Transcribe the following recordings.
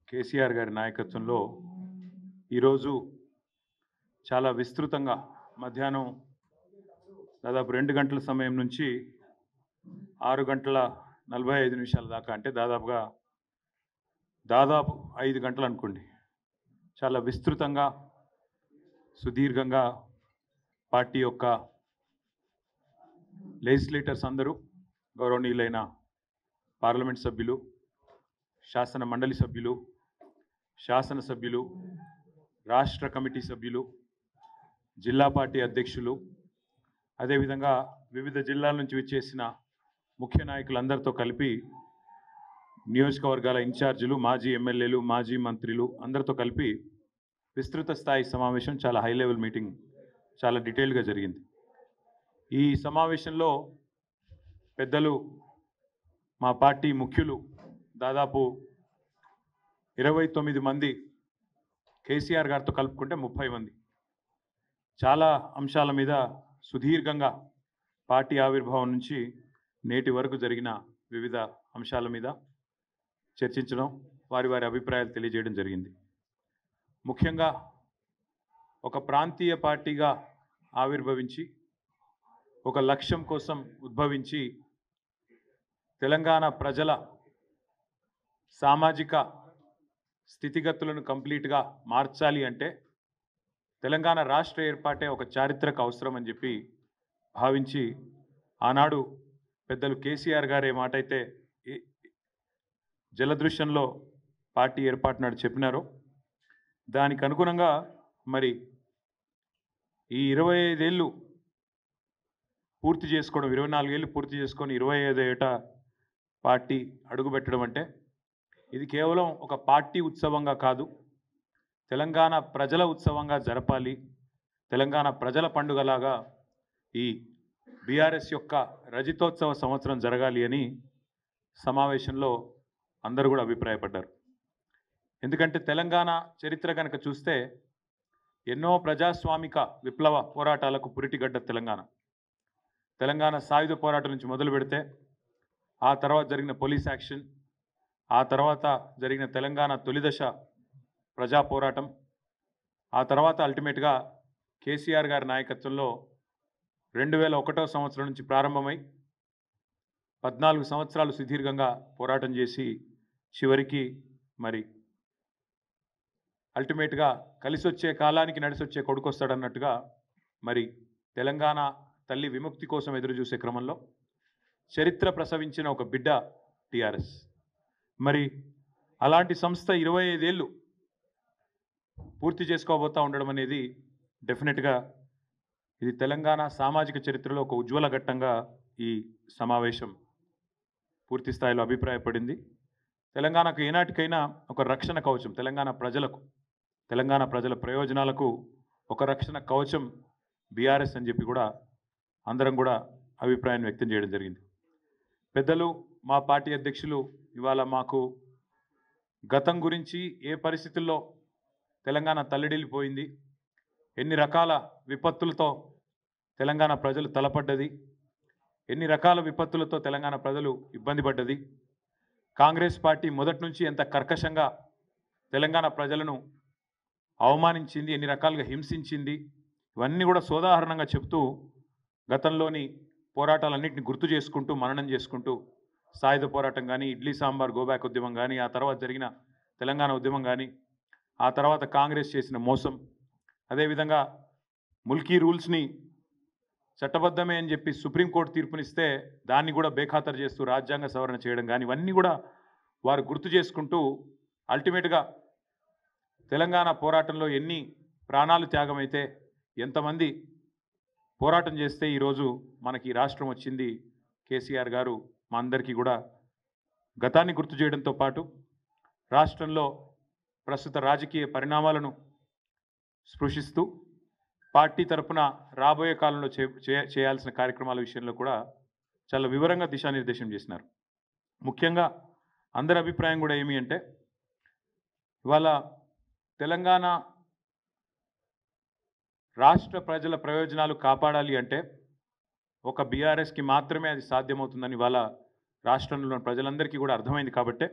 కేసీఆర్ గారి నాయకత్వంలో ఈరోజు చాలా విస్తృతంగా మధ్యాహ్నం దాదాపు 2 గంటల సమయం నుంచి 6 గంటల 45 నిమిషాల దాకా, అంటే దాదాపు 5 గంటలు అనుకోండి, చాలా విస్తృతంగా సుదీర్ఘంగా పార్టీ యొక్క లెజిస్లేటర్స్ అందరూ, గౌరవనీయులైన పార్లమెంట్ సభ్యులు, శాసన మండలి సభ్యులు, శాసనసభ్యులు, రాష్ట్ర కమిటీ సభ్యులు, జిల్లా పార్టీ అధ్యక్షులు, అదేవిధంగా వివిధ జిల్లాల నుంచి విచ్చేసిన ముఖ్య నాయకులందరితో కలిపి నియోజకవర్గాల ఇన్ఛార్జీలు, మాజీ ఎమ్మెల్యేలు, మాజీ మంత్రులు అందరితో కలిపి విస్తృత స్థాయి సమావేశం, చాలా హై లెవెల్ మీటింగ్, చాలా డీటెయిల్గా జరిగింది. ఈ సమావేశంలో పెద్దలు, మా పార్టీ ముఖ్యులు దాదాపు 29 మంది, కేసీఆర్ గారితో కలుపుకుంటే 30 మంది, చాలా అంశాల మీద సుదీర్ఘంగా పార్టీ ఆవిర్భావం నుంచి నేటి వరకు జరిగిన వివిధ అంశాల మీద చర్చించడం, వారి వారి అభిప్రాయాలు తెలియజేయడం జరిగింది. ముఖ్యంగా ఒక ప్రాంతీయ పార్టీగా ఆవిర్భవించి, ఒక లక్ష్యం కోసం ఉద్భవించి, తెలంగాణ ప్రజల సామాజిక స్థితిగతులను కంప్లీట్గా మార్చాలి అంటే తెలంగాణ రాష్ట్ర ఏర్పాటే ఒక చారిత్రక అవసరం అని చెప్పి భావించి, ఆనాడు పెద్దలు కేసీఆర్ గారు ఏ మాట అయితే జలదృశ్యంలో పార్టీ ఏర్పాటు నాడు చెప్పినారో దానికి అనుగుణంగా మరి ఈ 25 ఏళ్ళు పూర్తి చేసుకోవడం, 24 ఏళ్ళు పూర్తి చేసుకొని 25వ ఏట పార్టీ అడుగుపెట్టడం అంటే ఇది కేవలం ఒక పార్టీ ఉత్సవంగా కాదు, తెలంగాణ ప్రజల ఉత్సవంగా జరపాలి, తెలంగాణ ప్రజల పండుగలాగా ఈ బీఆర్ఎస్ యొక్క రజతోత్సవ సంవత్సరం జరగాలి అని సమావేశంలో అందరూ కూడా అభిప్రాయపడ్డారు. ఎందుకంటే తెలంగాణ చరిత్ర కనుక చూస్తే ఎన్నో ప్రజాస్వామిక విప్లవ పోరాటాలకు పురిటిగడ్డ తెలంగాణ సాయుధ పోరాటం నుంచి మొదలు పెడితే, ఆ తర్వాత జరిగిన పోలీస్ యాక్షన్, ఆ తర్వాత జరిగిన తెలంగాణ తొలిదశ ప్రజా పోరాటం, ఆ తర్వాత అల్టిమేట్గా కేసీఆర్ గారి నాయకత్వంలో 2001వ సంవత్సరం నుంచి ప్రారంభమై 14 సంవత్సరాలు సుదీర్ఘంగా పోరాటం చేసి చివరికి మరి అల్టిమేట్గా కలిసొచ్చే కాలానికి నడిసొచ్చే కొడుకొస్తాడన్నట్టుగా మరి తెలంగాణ తల్లి విముక్తి కోసం ఎదురు చూసే క్రమంలో చరిత్ర ప్రసవించిన ఒక బిడ్డ టీఆర్ఎస్. మరి అలాంటి సంస్థ 25 ఏళ్ళు పూర్తి చేసుకోబోతూ ఉండడం అనేది డెఫినెట్గా ఇది తెలంగాణ సామాజిక చరిత్రలో ఒక ఉజ్వల ఘట్టంగా ఈ సమావేశం పూర్తి స్థాయిలో అభిప్రాయపడింది. తెలంగాణకు ఏనాటికైనా ఒక రక్షణ కవచం, తెలంగాణ ప్రజల ప్రయోజనాలకు ఒక రక్షణ కవచం బీఆర్ఎస్ అని చెప్పి కూడా అందరం కూడా అభిప్రాయాన్ని వ్యక్తం చేయడం జరిగింది. పెద్దలు, మా పార్టీ అధ్యక్షులు ఇవాళ మాకు గతం గురించి, ఏ పరిస్థితుల్లో తెలంగాణ తల్లడిల్లిపోయింది, ఎన్ని రకాల విపత్తులతో తెలంగాణ ప్రజలు తలపడ్డది, ఎన్ని రకాల విపత్తులతో తెలంగాణ ప్రజలు ఇబ్బంది పడ్డది, కాంగ్రెస్ పార్టీ మొదటి నుంచి ఎంత కర్కశంగా తెలంగాణ ప్రజలను అవమానించింది, ఎన్ని రకాలుగా హింసించింది, ఇవన్నీ కూడా సోదాహరణంగా చెప్తూ గతంలోని పోరాటాలన్నింటినీ గుర్తు చేసుకుంటూ, మననం చేసుకుంటూ, సాయుధ పోరాటం కానీ, ఇడ్లీ సాంబార్ గోబ్యాక్ ఉద్యమం కానీ, ఆ తర్వాత జరిగిన తెలంగాణ ఉద్యమం కానీ, ఆ తర్వాత కాంగ్రెస్ చేసిన మోసం, అదేవిధంగా ముల్కీ రూల్స్ని చట్టబద్ధమే అని చెప్పి సుప్రీంకోర్టు తీర్పునిస్తే దాన్ని కూడా బేఖాతరు చేస్తూ రాజ్యాంగ సవరణ చేయడం కానీ, ఇవన్నీ కూడా వారు గుర్తు చేసుకుంటూ అల్టిమేట్గా తెలంగాణ పోరాటంలో ఎన్ని ప్రాణాలు త్యాగమైతే, ఎంతమంది పోరాటం చేస్తే ఈరోజు మనకి రాష్ట్రం వచ్చింది, కేసీఆర్ గారు మా అందరికీ కూడా గతాన్ని గుర్తు చేయడంతో పాటు రాష్ట్రంలో ప్రస్తుత రాజకీయ పరిణామాలను స్పృశిస్తూ పార్టీ తరఫున రాబోయే కాలంలో చేయాల్సిన కార్యక్రమాల విషయంలో కూడా చాలా వివరంగా దిశానిర్దేశం చేసినారు. ముఖ్యంగా అందరి అభిప్రాయం కూడా ఏమి అంటే, ఇవాళ తెలంగాణ రాష్ట్ర ప్రజల ప్రయోజనాలు కాపాడాలి అంటే ఒక బీఆర్ఎస్కి మాత్రమే అది సాధ్యమవుతుందని ఇవాళ రాష్ట్రంలో ప్రజలందరికీ కూడా అర్థమైంది. కాబట్టే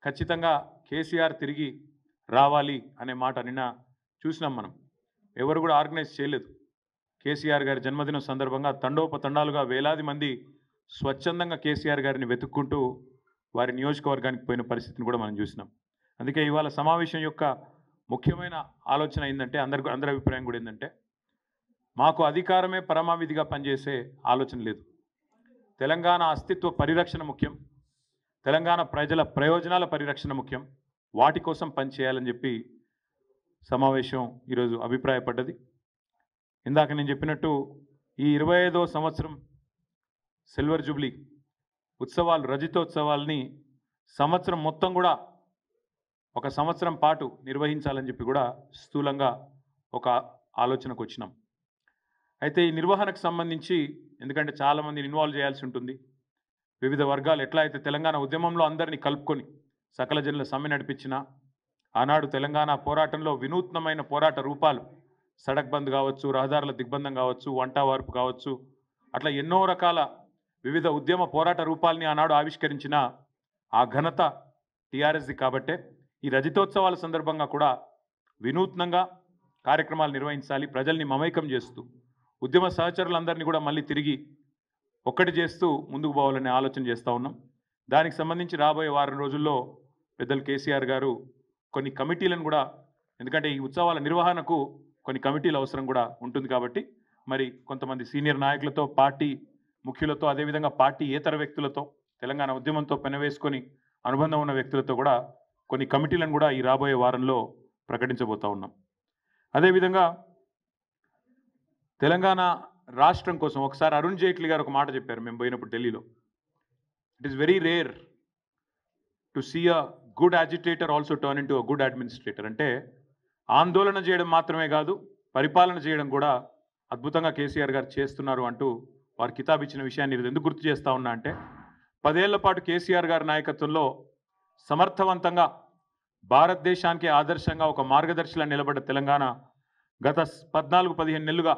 ఖచ్చితంగా కేసీఆర్ తిరిగి రావాలి అనే మాట నిన్న చూసినాం మనం. ఎవరు కూడా ఆర్గనైజ్ చేయలేదు. కేసీఆర్ గారి జన్మదినం సందర్భంగా తండోపతండాలుగా వేలాది మంది స్వచ్ఛందంగా కేసీఆర్ గారిని వెతుక్కుంటూ వారి నియోజకవర్గానికి పోయిన పరిస్థితిని కూడా మనం చూసినాం. అందుకే ఇవాళ సమావేశం యొక్క ముఖ్యమైన ఆలోచన ఏంటంటే అందరి అభిప్రాయం కూడా ఏంటంటే మాకు అధికారమే పరమావిధిగా పనిచేసే ఆలోచన లేదు. తెలంగాణ అస్తిత్వ పరిరక్షణ ముఖ్యం. తెలంగాణ ప్రజల ప్రయోజనాల పరిరక్షణ ముఖ్యం. వాటి కోసం పనిచేయాలని చెప్పి సమావేశం ఈరోజు అభిప్రాయపడ్డది. ఇందాక నేను చెప్పినట్టు ఈ 25వ సంవత్సరం సిల్వర్ జూబ్లీ ఉత్సవాలు, రజతోత్సవాల్ని సంవత్సరం మొత్తం కూడా ఒక సంవత్సరం పాటు నిర్వహించాలని చెప్పి కూడా స్థూలంగా ఒక ఆలోచనకు వచ్చినాం. అయితే ఈ నిర్వహణకు సంబంధించి ఎందుకంటే చాలామందిని ఇన్వాల్వ్ చేయాల్సి ఉంటుంది. వివిధ వర్గాలు ఎట్లా అయితే తెలంగాణ ఉద్యమంలో అందరినీ కలుపుకొని సకల జనుల సమ్మె నడిపించిన ఆనాడు తెలంగాణ పోరాటంలో వినూత్నమైన పోరాట రూపాలు సడక్ బంద్ కావచ్చు, రహదారుల దిగ్బంధం కావచ్చు, వంట వార్పు కావచ్చు, అట్లా ఎన్నో రకాల వివిధ ఉద్యమ పోరాట రూపాలని ఆనాడు ఆవిష్కరించిన ఆ ఘనత టీఆర్ఎస్ది. కాబట్టే ఈ రజతోత్సవాల సందర్భంగా కూడా వినూత్నంగా కార్యక్రమాలు నిర్వహించాలి, ప్రజల్ని మమైకం చేస్తూ ఉద్యమ సహచరులందరినీ కూడా మళ్ళీ తిరిగి ఒక్కటి చేస్తూ ముందుకు పోవాలనే ఆలోచన చేస్తూ ఉన్నాం. దానికి సంబంధించి రాబోయే వారం రోజుల్లో పెద్దలు కేసీఆర్ గారు కొన్ని కమిటీలను కూడా, ఎందుకంటే ఈ ఉత్సవాల నిర్వహణకు కొన్ని కమిటీల అవసరం కూడా ఉంటుంది కాబట్టి మరి కొంతమంది సీనియర్ నాయకులతో, పార్టీ ముఖ్యులతో, అదేవిధంగా పార్టీ ఏతర వ్యక్తులతో, తెలంగాణ ఉద్యమంతో పెనవేసుకొని అనుబంధం ఉన్న వ్యక్తులతో కూడా కొన్ని కమిటీలను కూడా ఈ రాబోయే వారంలో ప్రకటించబోతా ఉన్నాం. అదేవిధంగా తెలంగాణ రాష్ట్రం కోసం ఒకసారి అరుణ్ జైట్లీ గారు ఒక మాట చెప్పారు మేము పోయినప్పుడు ఢిల్లీలో. It is very rare to see a good agitator also turn into a good administrator. అంటే ఆందోళన చేయడం మాత్రమే కాదు, పరిపాలన చేయడం కూడా అద్భుతంగా కేసీఆర్ గారు చేస్తున్నారు అంటూ వారు కితాబ్ ఇచ్చిన విషయాన్ని ఎందుకు గుర్తు చేస్తా ఉన్నా అంటే 10 ఏళ్ల పాటు కేసీఆర్ గారి నాయకత్వంలో సమర్థవంతంగా భారతదేశానికి ఆదర్శంగా ఒక మార్గదర్శిలా నిలబడ్డ తెలంగాణ గత 14-15 నెలలుగా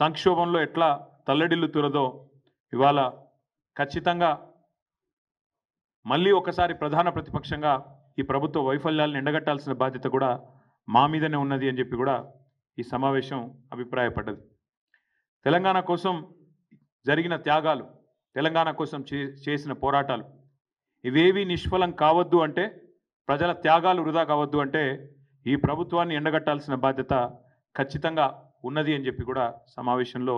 సంక్షోభంలో ఎట్లా తల్లడిల్లుతున్నదో ఇవాళ ఖచ్చితంగా మళ్ళీ ఒకసారి ప్రధాన ప్రతిపక్షంగా ఈ ప్రభుత్వ వైఫల్యాలను ఎండగట్టాల్సిన బాధ్యత కూడా మా మీదనే ఉన్నది అని చెప్పి కూడా ఈ సమావేశం అభిప్రాయపడ్డది. తెలంగాణ కోసం జరిగిన త్యాగాలు, తెలంగాణ కోసం చేసిన పోరాటాలు ఇవేవి నిష్ఫలం కావద్దు అంటే, ప్రజల త్యాగాలు వృధా కావద్దు అంటే ఈ ప్రభుత్వాన్ని ఎండగట్టాల్సిన బాధ్యత ఖచ్చితంగా ఉన్నది అని చెప్పి కూడా సమావేశంలో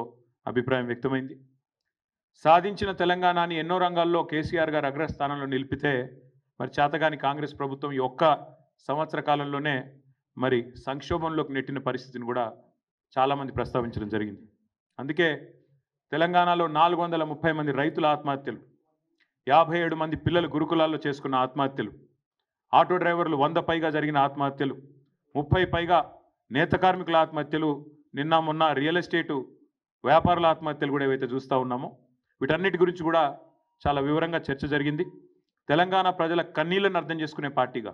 అభిప్రాయం వ్యక్తమైంది. సాధించిన తెలంగాణని ఎన్నో రంగాల్లో కేసీఆర్ గారు అగ్రస్థానంలో నిలిపితే మరి చేతగాని కాంగ్రెస్ ప్రభుత్వం ఈ ఒక్క సంవత్సర కాలంలోనే మరి సంక్షోభంలోకి నెట్టిన పరిస్థితిని కూడా చాలామంది ప్రస్తావించడం జరిగింది. అందుకే తెలంగాణలో 430 మంది రైతుల ఆత్మహత్యలు, 57 మంది పిల్లలు గురుకులాల్లో చేసుకున్న ఆత్మహత్యలు, ఆటో డ్రైవర్లు 100 పైగా జరిగిన ఆత్మహత్యలు, 30 పైగా నేత కార్మికుల ఆత్మహత్యలు, నిన్న మొన్న రియల్ ఎస్టేటు వ్యాపారుల ఆత్మహత్యలు కూడా ఏవైతే చూస్తూ ఉన్నామో వీటన్నిటి గురించి కూడా చాలా వివరంగా చర్చ జరిగింది. తెలంగాణ ప్రజల కన్నీళ్లను అర్థం చేసుకునే పార్టీగా